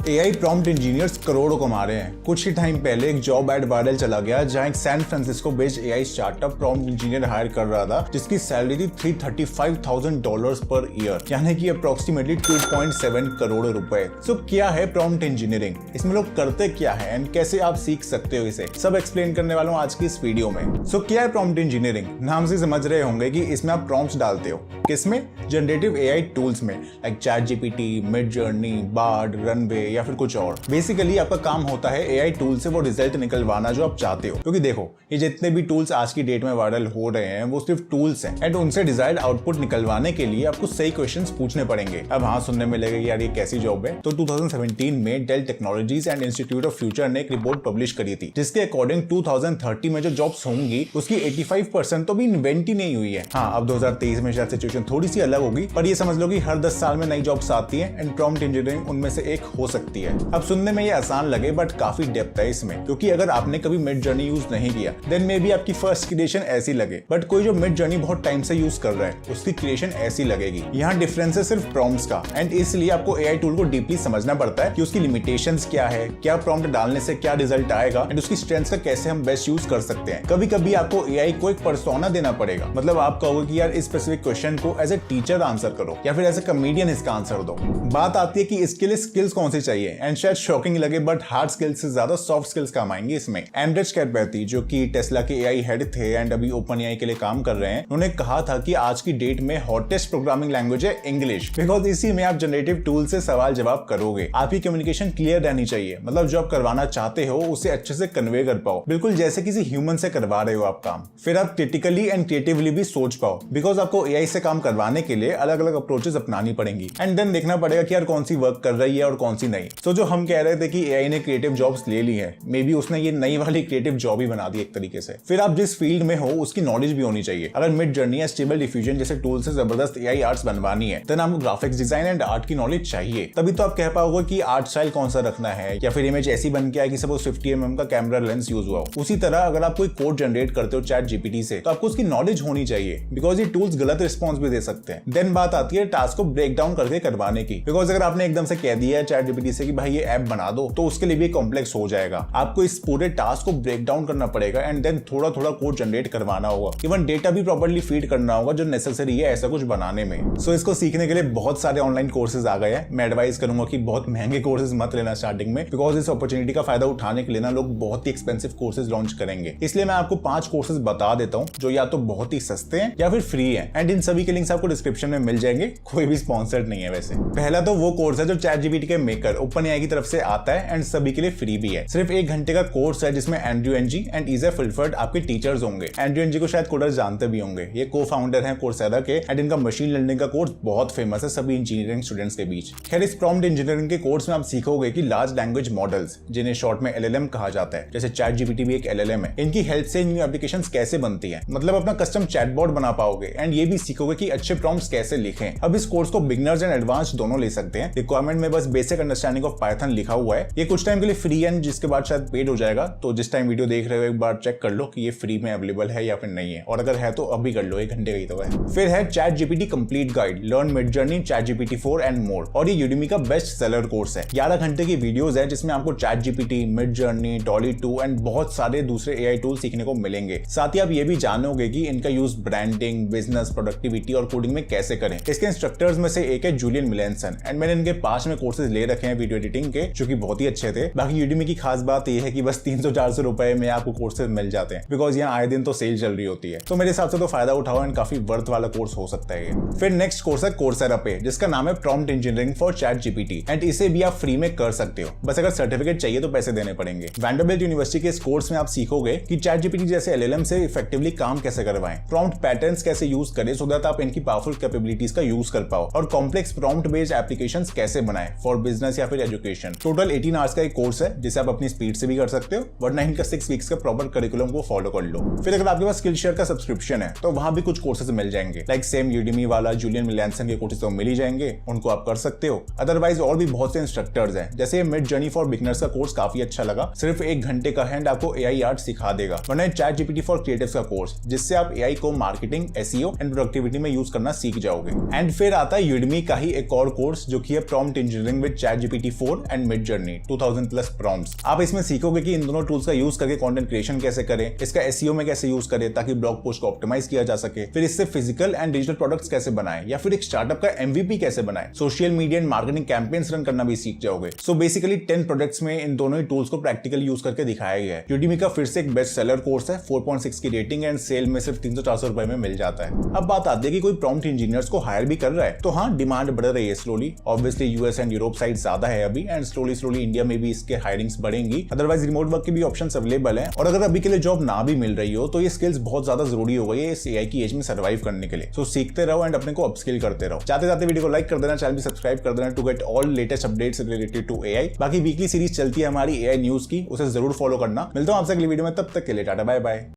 AI prompt engineers करोड़ों कमा रहे हैं। कुछ ही टाइम पहले एक जॉब एड वायरल चला गया जहां एक San Francisco based AI startup prompt engineer hire कर रहा था, जिसकी सैलरी थी $335,000 पर ईयर, यानी कि अप्रोक्सीमेटली 2.7 करोड़ रुपए। सो क्या है प्रॉम्प्ट इंजीनियरिंग, इसमें लोग करते क्या है एंड कैसे आप सीख सकते हो, इसे सब एक्सप्लेन करने वाला हूं आज की इस वीडियो में। सो क्या है प्रॉम्प्ट इंजीनियरिंग? नाम से समझ रहे होंगे कि इसमें आप प्रॉम्प्ट्स डालते हो। किसमें? जनरेटिव एआई टूल्स में, like ChatGPT, Midjourney, Bard, Runway या फिर कुछ और। बेसिकली आपका काम होता है एआई टूल से वो रिजल्ट निकलवाना जो आप चाहते हो। क्योंकि देखो, ये जितने भी टूल्स आज की डेट में वायरल हो रहे हैं वो सिर्फ टूल्स हैं एंड उनसे डिजायर्ड आउटपुट निकलवाने के लिए आपको सही क्वेश्चंस पूछने पड़ेंगे। अब हाँ, सुनने में लगेगा यार ये कैसी जॉब है। तो 2017 में Dell Technologies and Institute of Future ने एक रिपोर्ट पब्लिश करी थी, जिसके अकॉर्डिंग 2030 में जो जॉब्स होंगी उसकी 85% तो भी इन्वेंट ही नहीं हुई है। हाँ, अब 2023 में शायद सिचुएशन थोड़ी सी अलग होगी, पर ये समझ लो कि हर 10 साल में नई जॉब्स आती है एंड प्रॉम्प्ट इंजीनियरिंग उनमें से एक हो सकती है। अब सुनने में ये आसान लगे बट काफी डेप्थ है इसमें, क्योंकि अगर आपने कभी मिडजर्नी यूज नहीं किया देन मे बी आपकी फर्स्ट क्रिएशन ऐसी लगे, बट कोई जो मिडजर्नी बहुत टाइम से यूज कर रहा है उसकी क्रिएशन ऐसी लगेगी। यहाँ डिफरेंस है सिर्फ प्रॉम्प्ट्स का एंड इसलिए आपको एआई टूल को डीपली समझना पड़ता है कि उसकी लिमिटेशंस क्या है, क्या प्रॉम्प्ट डालने से क्या रिजल्ट आएगा एंड उसकी स्ट्रेंथ्स का कैसे हम बेस्ट यूज कर सकते हैं। कभी कभी आपको एआई को एक पर्सोना देना पड़ेगा, मतलब आप कहोगे कि यार इस स्पेसिफिक क्वेश्चन को एज ए टीचर आंसर करो या फिर एज ए कॉमेडियन इसका आंसर दो। बात आती है कि इसके लिए स्किल्स कौन सी चाहिए एंड शायद शॉकिंग लगे बट हार्ड स्किल्स से ज्यादा सॉफ्ट स्किल्स काम आएंगे इसमें। एंड्रिच कैटबैर्थी, जो कि टेस्ला के एआई हेड थे एंड अभी ओपन एआई के लिए काम कर रहे हैं, उन्होंने कहा था कि आज की डेट में हॉटेस्ट प्रोग्रामिंग लैंग्वेज है इंग्लिश, बिकॉज इसी में आप जनरेटिव टूल से सवाल जवाब करोगे। आपकी कम्युनिकेशन क्लियर रहनी चाहिए, मतलब जो आप करवाना चाहते हो उसे अच्छे से कन्वे कर पाओ, बिल्कुल जैसे किसी ह्यूमन से करवा रहे हो आप काम। फिर आप क्रिटिकली एंड क्रिएटिवली भी सोच पाओ, बिकॉज आपको एआई से काम करवाने के लिए अलग अलग अप्रोचेस अपनानी पड़ेंगी एंड देन देखना पड़ेगा कि यार कौन सी वर्क कर रही है और कौन सी नहीं। तो जो हम कह रहे थे कि एआई ने क्रिएटिव जॉब्स ले ली है, मे बी उसने ये नई वाली क्रिएटिव जॉब ही बना दी एक तरीके से। फिर आप जिस फील्ड में हो उसकी नॉलेज भी होनी चाहिए। अगर मिडजर्नी या स्टेबल डिफ्यूजन जैसे टूल से जबरदस्त एआई आर्ट्स बनवानी है देन आपको ग्राफिक्स डिजाइन एंड आर्ट की नॉलेज चाहिए, तभी तो आप कह पाओगे कि आर्ट स्टाइल कौन सा रखना है या फिर इमेज ऐसी बन के आए कि सपोज 50mm का कैमरा लेंस यूज हुआ हो। उसी तरह अगर आप कोई कोड जनरेट करते हो चैट जीपीटी से तो आपको उसकी नॉलेज होनी चाहिए, बिकॉज ये टूल्स गलत रिस्पॉन्स भी दे सकते हैं। देन बात आती है टास्क को ब्रेक डाउन करके करवाने की, बिकॉज अगर आपने एकदम से कह दिया है चैट जीपीटी से कि भाई ये ऐप बना दो तो उसके लिए भी कॉम्प्लेक्स हो जाएगा। आपको इस पूरे टास्क को ब्रेक डाउन करना पड़ेगा एंड देन थोड़ा थोड़ा कोड जनरेट करवाना होगा, इवन डेटा भी प्रॉपर्ली फीड करना होगा जो नेसेसरी है ऐसा कुछ बनाने में। सो इसको सीखने के लिए बहुत सारे ऑनलाइन कोर्सेज आ गए हैं। मैं एडवाइस करूंगा कि बहुत महंगे कोर्सेज मत लेना स्टार्टिंग में, बिकॉज इस अपॉर्चुनिटी का फायदा उठाने के लिए ना लोग बहुत ही एक्सपेंसिव कोर्सेज लॉन्च करेंगे। इसलिए मैं आपको 5 कोर्सेज बता देता हूँ जो या तो बहुत ही सस्ते हैं या फिर फ्री हैं एंड इन सभी के लिंक्स आपको डिस्क्रिप्शन में मिल जाएंगे। कोई भी स्पॉन्सर्ड नहीं है वैसे। पहला तो वो कोर्स है जो चैटजीपीटी के मेकर ओपन एआई की तरफ से आता है एंड सभी के लिए फ्री भी है। सिर्फ 1 घंटे का कोर्स है जिसमें एंड्रयू एनजी एंड इजा फिल्फर्ड आपके टीचर्स होंगे। एंड्रयू एनजी को शायद कोडर्स जानते भी होंगे, ये को फाउंडर हैं कोर्सेरा के एंड इनका मशीन लर्निंग का कोर्स बहुत फेमस है सभी इंजीनियरिंग स्टूडेंट्स के बीच। खैर, इस प्रॉम्प्ट इंजीनियरिंग के कोर्स में आप सीखोगे कि लार्ज लैंग्वेज मॉडल्स, जिन्हें शॉर्ट में एलएलएम कहा जाता है, जैसे चैटजीपीटी भी एक एलएलएम है, इनकी हेल्प से न्यू एप्लीकेशंस कैसे बनती है, मतलब अपना कस्टम चैटबॉट बना पाओगे एंड ये भी सीखोगे कि अच्छे प्रॉम्प्ट्स कैसे लिखें। अब इस कोर्स को बिगिनर्स एंड एडवांस दोनों ले सकते हैं। रिक्वायरमेंट में बस बेसिक अंडरस्टैंडिंग ऑफ पाइथन लिखा हुआ है। ये कुछ टाइम के लिए फ्री है जिसके बाद शायद पेड हो जाएगा, तो जिस टाइम वीडियो देख रहे हो एक बार चेक कर लो कि ये फ्री में अवेलेबल है या फिर नहीं है, और अगर है तो अभी कर लो, 1 घंटे का ही तो है। फिर है ChatGPT complete guide, learn Midjourney, ChatGPT 4 and more, और ये यूडेमी का बेस्ट सेलर कोर्स है। 11 घंटे की वीडियोस है जिसमें आपको चैटजीपीटी, मिडजर्नी, डॉली 2 एंड बहुत सारे दूसरे एआई टूल सीखने को मिलेंगे। साथ ही आप ये भी जानोगे कि इनका यूज ब्रांडिंग, बिजनेस, प्रोडक्टिविटी और कोडिंग में कैसे करें। इसके इंस्ट्रक्टर्स में से एक है जूलियन मिलेंसन एंड मैंने इनके 5 में कोर्सेज ले रखे हैं वीडियो एडिटिंग के, जो कि बहुत ही अच्छे थे। बाकी यूडेमी की खास बात यह है कि बस 300-400 रुपए में आपको कोर्सेज मिल जाते हैं, बिकॉज यहाँ आए दिन तो सेल चल रही होती है। तो मेरे हिसाब से तो फायदा उठाओ एंड काफी वर्थ वाला कोर्स हो सकता है ये। फिर नेक्स्ट कोर्स है कोर्सेरा पे, जिसका नाम है prompt engineering for ChatGPT and इसे भी आप फ्री में कर सकते हो, बस अगर सर्टिफिकेट चाहिए तो पैसे देने पड़ेंगे। वैंडरबिल्ट यूनिवर्सिटी के इस कोर्स में आप सीखोगे कि चैटजीपीटी जैसे एलएलएम से इफेक्टिवली काम कैसे करवाएं, प्रॉम्प्ट पैटर्न्स कैसे यूज करें सो दैट आप इनकी पावरफुल कैपेबिलिटीज का यूज कर पाओ, और कॉम्प्लेक्स प्रॉम्प्ट बेस्ड एप्लीकेशंस कैसे बनाएं फॉर बिजनेस या फिर एजुकेशन। टोटल 18 आवर्स का एक कोर्स है जिसे आप अपनी स्पीड से भी कर सकते हो, वरना इनका 6 वीक्स का प्रॉपर करिकुलम को फॉलो कर लो। फिर अगर आपके पास स्किलशेयर का सब्सक्रिप्शन है तो वहां भी कुछ कोर्सेज मिल जाएंगे, लाइक सेम यूडेमी वाला जूलियन मिलेंसन के कोर्सेज तो मिल ही जाएंगे, उनको आप कर सकते हो। अदरवाइज और भी बहुत से इंस्ट्रक्टर्स हैं, जैसे मिडजर्नी फॉर बिगिनर्स का कोर्स काफी अच्छा लगा, सिर्फ 1 घंटे का है एंड आपको एआई आर्ट सिखा देगा। वरना चैटजीपीटी फॉर क्रिएटिव्स का कोर्स, जिससे आप एआई को मार्केटिंग, एसईओ एंड प्रोडक्टिविटी में यूज करना सीख जाओगे। एंड फिर आता है यूडेमी का ही एक और कोर्स जो कि है prompt engineering with ChatGPT GPT-4 and mid journey 2000 plus prompts. आप इसमें सीखोगे कि इन दोनों टूल्स का यूज करके कंटेंट क्रिएशन कैसे करें, इसका एसईओ में कैसे यूज करें ताकि ब्लॉग पोस्ट को ऑप्टिमाइज किया जा सके, फिर इससे फिजिकल एंड डिजिटल प्रोडक्ट्स कैसे बनाएं या फिर एक स्टार्टअप का MVP कैसे बनाएं, social media and marketing campaigns run करना भी सीख जाओगे। सो बेसिकली 10 प्रोडक्ट्स में इन दोनों ही टूल्स को प्रैक्टिकल यूज करके दिखाया गया है। यूडेमी का फिर से एक बेस्ट सेलर कोर्स है, 4.6 की रेटिंग एंड सेल में सिर्फ 300-400 रुपए में मिल जाता है। अब बात आती है कि कोई प्रॉम्प्ट इंजीनियर्स को हायर भी कर रहा है, तो हाँ, डिमांड बढ़ रही है slowly. Obviously US and Europe side ज्यादा है अभी, एंड स्लोली इंडिया में भी इसके हायरिंग्स बढ़ेंगी। अदरवाइज रिमोट वर्क के भी ऑप्शंस अवेलेबल हैं, और अगर अभी के लिए जॉब ना भी मिल रही हो तो ये स्किल्स बहुत ज्यादा जरूरी हो गई है इस एआई की एज में सर्वाइव करने के लिए। सो सीखते रहो एंड अपने को अपस्किल करते रहो। चाहते जाते वीडियो को लाइक कर देना, चैनल भी सब्सक्राइब कर देना to get all latest updates related to AI. बाकी वीकली सीरीज चलती है हमारी एआई न्यूज की, उसे जरूर फॉलो करना। मिलता हूं आपसे अगली वीडियो में, तब तक के लिए टाटा बाय बाय।